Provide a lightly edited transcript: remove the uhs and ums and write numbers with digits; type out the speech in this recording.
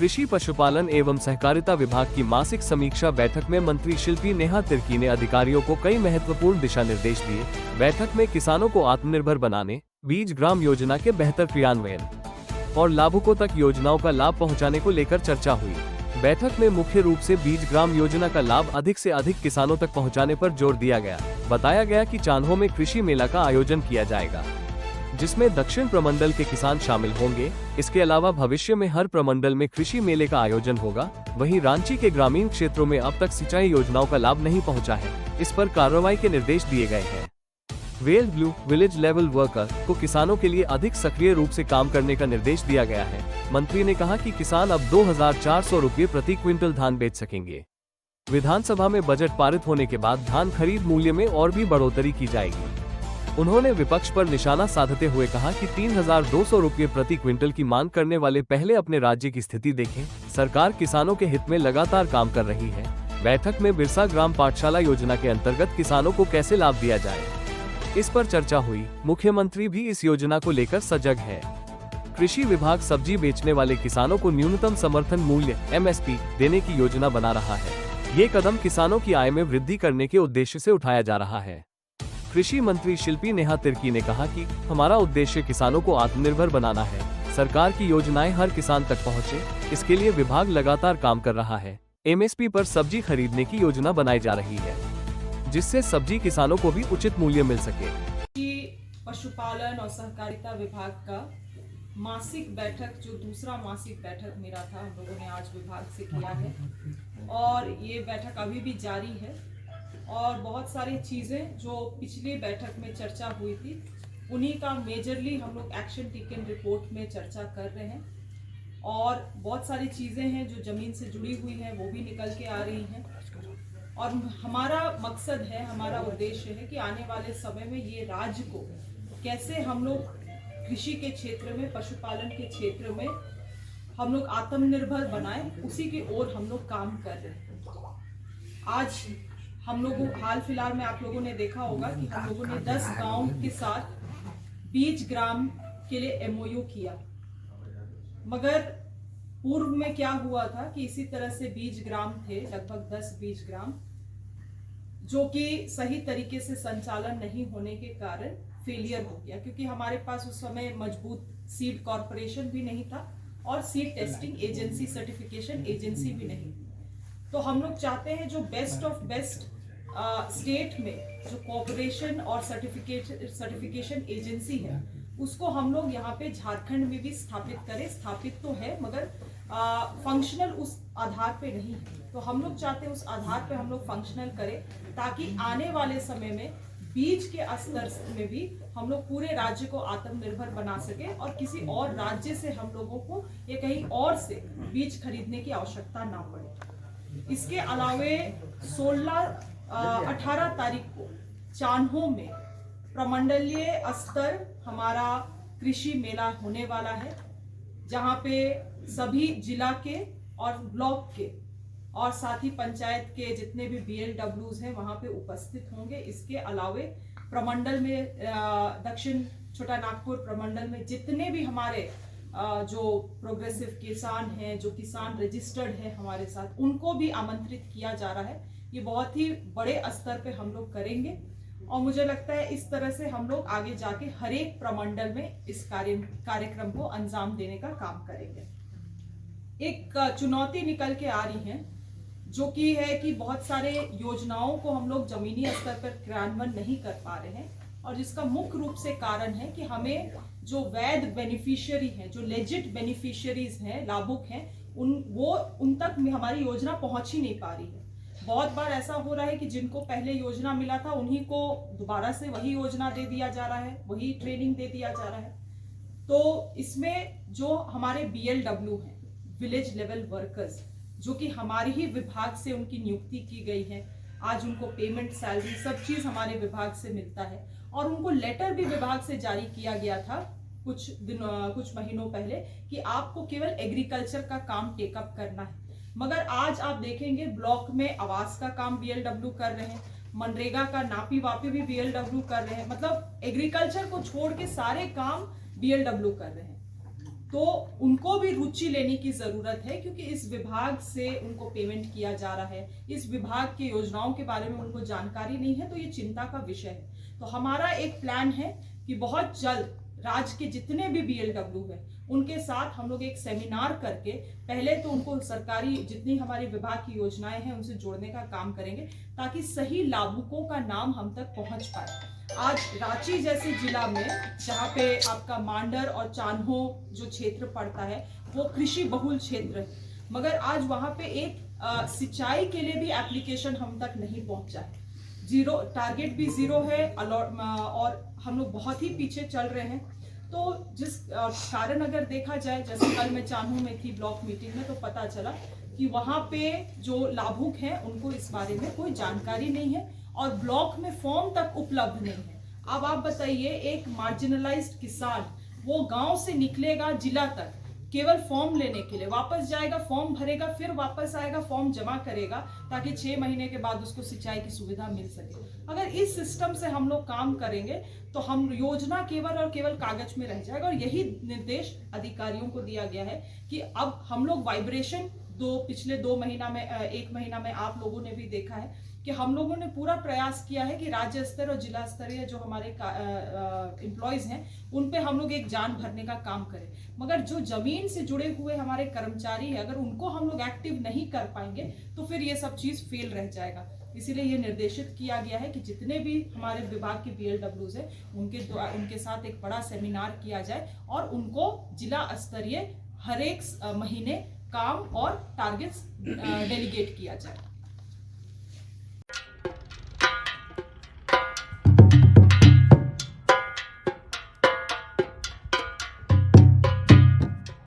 कृषि पशुपालन एवं सहकारिता विभाग की मासिक समीक्षा बैठक में मंत्री शिल्पी नेहा तिर्की ने अधिकारियों को कई महत्वपूर्ण दिशा निर्देश दिए। बैठक में किसानों को आत्मनिर्भर बनाने, बीज ग्राम योजना के बेहतर क्रियान्वयन और लाभुकों तक योजनाओं का लाभ पहुंचाने को लेकर चर्चा हुई। बैठक में मुख्य रूप से बीज ग्राम योजना का लाभ अधिक से अधिक किसानों तक पहुंचाने पर जोर दिया गया। बताया गया कि चान्हो में कृषि मेला का आयोजन किया जाएगा, जिसमें दक्षिण प्रमंडल के किसान शामिल होंगे। इसके अलावा भविष्य में हर प्रमंडल में कृषि मेले का आयोजन होगा। वहीं रांची के ग्रामीण क्षेत्रों में अब तक सिंचाई योजनाओं का लाभ नहीं पहुंचा है, इस पर कार्रवाई के निर्देश दिए गए हैं। Weld blue village level worker को किसानों के लिए अधिक सक्रिय रूप से काम करने का निर्देश दिया गया है। मंत्री ने कहा कि किसान अब 2400 रुपये प्रति क्विंटल धान बेच सकेंगे। विधानसभा में बजट पारित होने के बाद धान खरीद मूल्य में और भी बढ़ोतरी की जाएगी। उन्होंने विपक्ष पर निशाना साधते हुए कहा कि 3200 रुपये प्रति क्विंटल की मांग करने वाले पहले अपने राज्य की स्थिति देखें। सरकार किसानों के हित में लगातार काम कर रही है। बैठक में बिरसा ग्राम पाठशाला योजना के अंतर्गत किसानों को कैसे लाभ दिया जाए, इस पर चर्चा हुई। मुख्यमंत्री भी इस योजना को लेकर सजग है। कृषि विभाग सब्जी बेचने वाले किसानों को न्यूनतम समर्थन मूल्य (MSP) देने की योजना बना रहा है। ये कदम किसानों की आय में वृद्धि करने के उद्देश्य से उठाया जा रहा है। कृषि मंत्री शिल्पी नेहा तिर्की ने कहा कि हमारा उद्देश्य किसानों को आत्मनिर्भर बनाना है। सरकार की योजनाएं हर किसान तक पहुंचे, इसके लिए विभाग लगातार काम कर रहा है। MSP पर सब्जी खरीदने की योजना बनाई जा रही है, जिससे सब्जी किसानों को भी उचित मूल्य मिल सके। पशुपालन और सहकारिता विभाग का मासिक बैठक, जो दूसरा मासिक बैठक मेरा था, हम लोगों ने आज विभाग से किया है और ये बैठक अभी भी जारी है। और बहुत सारी चीज़ें जो पिछली बैठक में चर्चा हुई थी, उन्हीं का मेजरली हम लोग एक्शन टेकन रिपोर्ट में चर्चा कर रहे हैं। और बहुत सारी चीज़ें हैं जो ज़मीन से जुड़ी हुई हैं, वो भी निकल के आ रही हैं। और हमारा मकसद है, हमारा उद्देश्य है कि आने वाले समय में ये राज्य को कैसे हम लोग कृषि के क्षेत्र में, पशुपालन के क्षेत्र में हम लोग आत्मनिर्भर बनाएं, उसी की ओर हम लोग काम कर रहे हैं। आज हम लोगों हाल फिलहाल में आप लोगों ने देखा होगा कि हम लोगों ने 10 गांव के साथ बीज ग्राम के लिए MOU किया। मगर पूर्व में क्या हुआ था कि इसी तरह से बीज ग्राम थे, लगभग 10 बीज ग्राम, जो कि सही तरीके से संचालन नहीं होने के कारण फेलियर हो गया, क्योंकि हमारे पास उस समय मजबूत सीड कॉर्पोरेशन भी नहीं था और seed testing agency, certification agency भी नहीं। तो हम लोग चाहते हैं जो बेस्ट ऑफ बेस्ट स्टेट में जो कॉर्पोरेशन और सर्टिफिकेशन एजेंसी है, उसको हम लोग यहाँ पे झारखंड में भी स्थापित करें। स्थापित तो है मगर फंक्शनल उस आधार पे नहीं है। तो हम लोग चाहते हैं उस आधार पे हम लोग फंक्शनल करें, ताकि आने वाले समय में बीज के स्तर में भी हम लोग पूरे राज्य को आत्मनिर्भर बना सके और किसी और राज्य से हम लोगों को या कहीं और से बीज खरीदने की आवश्यकता ना पड़े। इसके अलावे 18 तारीख को चान्हो में प्रमंडलीय स्तर हमारा कृषि मेला होने वाला है, जहां पे सभी जिला के और ब्लॉक के और साथ ही पंचायत के जितने भी BLWs हैं वहां पे उपस्थित होंगे। इसके अलावे प्रमंडल में दक्षिण छोटा नागपुर प्रमंडल में जितने भी हमारे जो प्रोग्रेसिव किसान हैं, जो किसान रजिस्टर्ड है हमारे साथ, उनको भी आमंत्रित किया जा रहा है। ये बहुत ही बड़े स्तर पे हम लोग करेंगे और मुझे लगता है इस तरह से हम लोग आगे जाके हर एक प्रमंडल में इस कार्यक्रम को अंजाम देने का काम करेंगे। एक चुनौती निकल के आ रही है, जो कि है कि बहुत सारे योजनाओं को हम लोग जमीनी स्तर पर क्रियान्वयन नहीं कर पा रहे हैं, और जिसका मुख्य रूप से कारण है कि हमें जो वैध बेनिफिशियरी हैं, जो लेजिट बेनिफिशियरीज हैं, लाभुक हैं, उन तक हमारी योजना पहुंच ही नहीं पा रही है। बहुत बार ऐसा हो रहा है कि जिनको पहले योजना मिला था उन्हीं को दोबारा से वही योजना दे दिया जा रहा है, वही ट्रेनिंग दे दिया जा रहा है। तो इसमें जो हमारे BLW हैं, विलेज लेवल वर्कर्स, जो कि हमारे ही विभाग से उनकी नियुक्ति की गई है, आज उनको पेमेंट, सैलरी, सब चीज हमारे विभाग से मिलता है और उनको लेटर भी विभाग से जारी किया गया था कुछ महीनों पहले कि आपको केवल एग्रीकल्चर का काम टेकअप करना है। मगर आज आप देखेंगे ब्लॉक में आवास का काम BLW कर रहे हैं, मनरेगा का नापी वापी भी BLW कर रहे हैं, मतलब एग्रीकल्चर को छोड़ के सारे काम BLW कर रहे हैं। तो उनको भी रुचि लेने की ज़रूरत है, क्योंकि इस विभाग से उनको पेमेंट किया जा रहा है, इस विभाग की योजनाओं के बारे में उनको जानकारी नहीं है, तो ये चिंता का विषय है। तो हमारा एक प्लान है कि बहुत जल्द राज्य के जितने भी BLW है उनके साथ हम लोग एक सेमिनार करके पहले तो उनको सरकारी जितनी हमारे विभाग की योजनाएं हैं उनसे जोड़ने का काम करेंगे, ताकि सही लाभुकों का नाम हम तक पहुंच पाए। आज रांची जैसे जिला में, जहाँ पे आपका मांडर और चान्हो जो क्षेत्र पड़ता है वो कृषि बहुल क्षेत्र है, मगर आज वहाँ पे एक सिंचाई के लिए भी एप्लीकेशन हम तक नहीं पहुंचा है। जीरो टारगेट भी जीरो है और हम लोग बहुत ही पीछे चल रहे हैं। तो जिस कारण अगर देखा जाए, जैसे कल मैं चान्हो में थी ब्लॉक मीटिंग में, तो पता चला कि वहाँ पे जो लाभुक हैं उनको इस बारे में कोई जानकारी नहीं है और ब्लॉक में फॉर्म तक उपलब्ध नहीं है। अब आप बताइए, एक मार्जिनलाइज्ड किसान वो गांव से निकलेगा जिला तक केवल फॉर्म लेने के लिए, वापस जाएगा, फॉर्म भरेगा, फिर वापस आएगा, फॉर्म जमा करेगा, ताकि 6 महीने के बाद उसको सिंचाई की सुविधा मिल सके। अगर इस सिस्टम से हम लोग काम करेंगे तो हम योजना केवल और केवल कागज में रह जाएगा। और यही निर्देश अधिकारियों को दिया गया है कि अब हम लोग वाइब्रेशन पिछले 1 महीना में आप लोगों ने भी देखा है कि हम लोगों ने पूरा प्रयास किया है कि राज्य स्तर और जिला स्तरीय जो हमारे एम्प्लॉयज हैं उन पे हम लोग एक जान भरने का काम करें, मगर जो जमीन से जुड़े हुए हमारे कर्मचारी हैं अगर उनको हम लोग एक्टिव नहीं कर पाएंगे तो फिर ये सब चीज फेल रह जाएगा। इसीलिए ये निर्देशित किया गया है कि जितने भी हमारे विभाग के BLWs हैं उनके साथ एक बड़ा सेमिनार किया जाए और उनको जिला स्तरीय हर एक महीने काम और टारगेट्स डेलीगेट किया जाए।